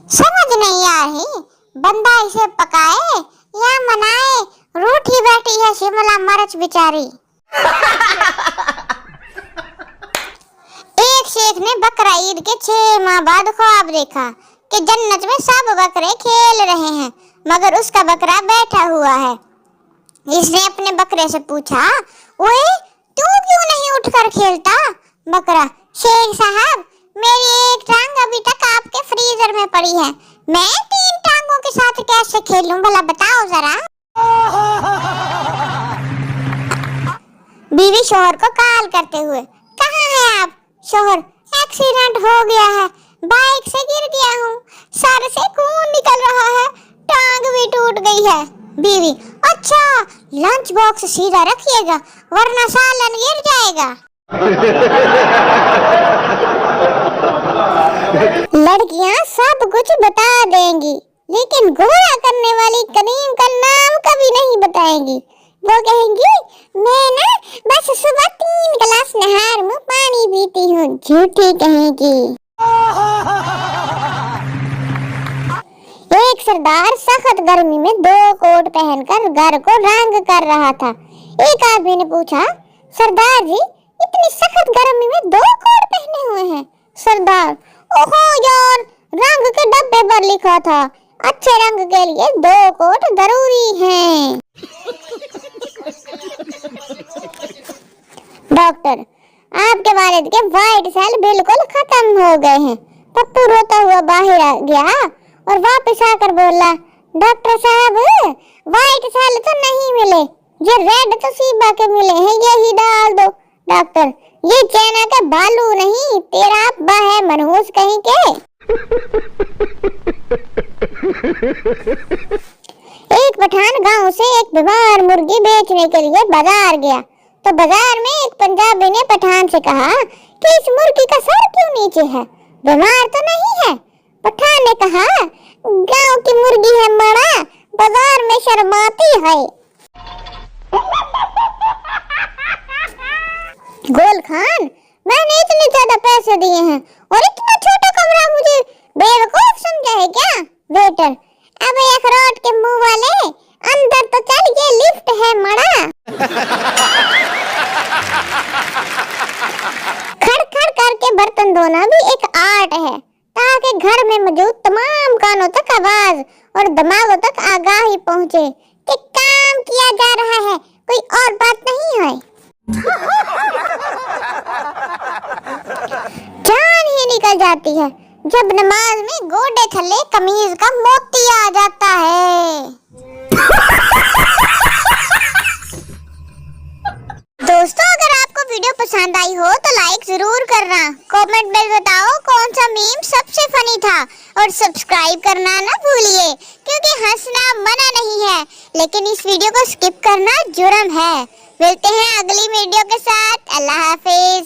समझ नहीं आ रही, बंदा इसे पकाए या मनाए, रूठी बैठी है शिमला मिर्च बेचारी। एक शेख ने बकरा ईद के 6 माह बाद ख्वाब देखा कि जन्नत में सब बकरे खेल रहे हैं मगर उसका बकरा बैठा हुआ है। इसने अपने बकरे से पूछा, ओए तू क्यों नहीं उठकर खेलता? बकरा, शेख साहब मेरी एक टांग अभी तक आपके फ्रीजर में पड़ी है, मैं 3 टांगों के साथ कैसे खेलूं भला बताओ जरा। बीवी शोहर को कॉल करते हुए, कहाँ हैं आप? शोहर, एक्सीडेंट हो गया है, बाइक से गिर गया हूँ, सर से खून निकल रहा है, टांग भी टूट गई है। बीवी, अच्छा लंच बॉक्स सीधा रखिएगा वरना सालन गिर जाएगा। लड़कियां सब कुछ बता देंगी लेकिन गोरा करने वाली करीम का नाम कभी नहीं बताएंगी। वो कहेंगी, मैं ना बस सुबह 3 गिलास नहर में पानी पीती हूँ। झूठी कहेंगी। एक सरदार सख्त गर्मी में 2 कोट पहनकर घर को रंग कर रहा था। एक आदमी ने पूछा, सरदार जी इतनी सख्त गर्मी में 2 कोट पहने हुए हैं? सरदार, ओहो यार, रंग के डब्बे पर लिखा था अच्छे रंग के लिए 2 कोट जरूरी हैं। डॉक्टर, आपके वालिद के व्हाइट सेल बिल्कुल खत्म हो गए हैं। पप्पू रोता हुआ बाहर आ गया और वापस आकर बोला, डॉक्टर साहब व्हाइट सेल तो नहीं मिले, ये रेड तो सीबा के मिले हैं, यही डाल दो। डॉक्टर, ये चैना का बालू नहीं, तेरा अब्बा है मनहूस कहीं के। एक पठान गांव से एक बीमार मुर्गी बेचने के लिए बाजार गया तो बाजार में एक पंजाबी ने पठान से कहा कि इस मुर्गी का सर क्यों नीचे है, बीमार तो नहीं है? पठान ने कहा, गांव की मुर्गी है बड़ा, बाजार में शर्माती है। गोल खान, मैंने इतने ज्यादा पैसे दिए हैं और इतना छोटा कमरा मुझे बेवकूफ समझा है क्या? वेटर, अब अखरोट के मुंह वाले अंदर तो चल, ये लिफ्ट है मड़ा। खड़-खड़ करके बर्तन धोना भी एक आर्ट है ताकि घर में मौजूद तमाम कानों तक आवाज और दिमागों तक आगाही पहुंचे कि काम किया जा रहा है, कोई और बात नहीं है। जान ही निकल जाती है जब नमाज में गोडे थल्ले कमीज का मोती आ जाता है। दोस्तों, अगर आपको वीडियो पसंद आई हो तो लाइक जरूर करना, कमेंट में बताओ कौन सा मीम सबसे फनी था और सब्सक्राइब करना ना भूलिए क्योंकि हंसना मना नहीं है लेकिन इस वीडियो को स्किप करना जुर्म है। मिलते हैं अगली वीडियो के साथ। अल्लाह हाफिज।